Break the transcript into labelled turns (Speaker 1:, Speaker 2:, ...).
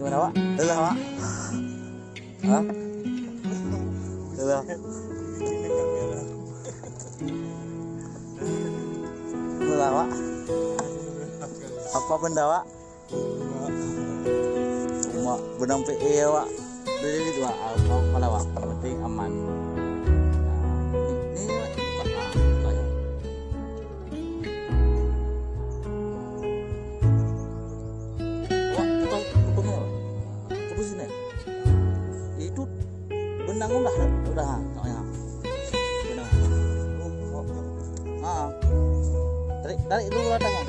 Speaker 1: Gimana, Pak? Udah, Pak? Hah? Udah. Udah, Pak? Apa benda, Pak? Cuma benang PE, Pak. Jadi dua apa lah, Pak? Yang penting aman. Itu benang udah soalnya benang tarik dulu ratanya.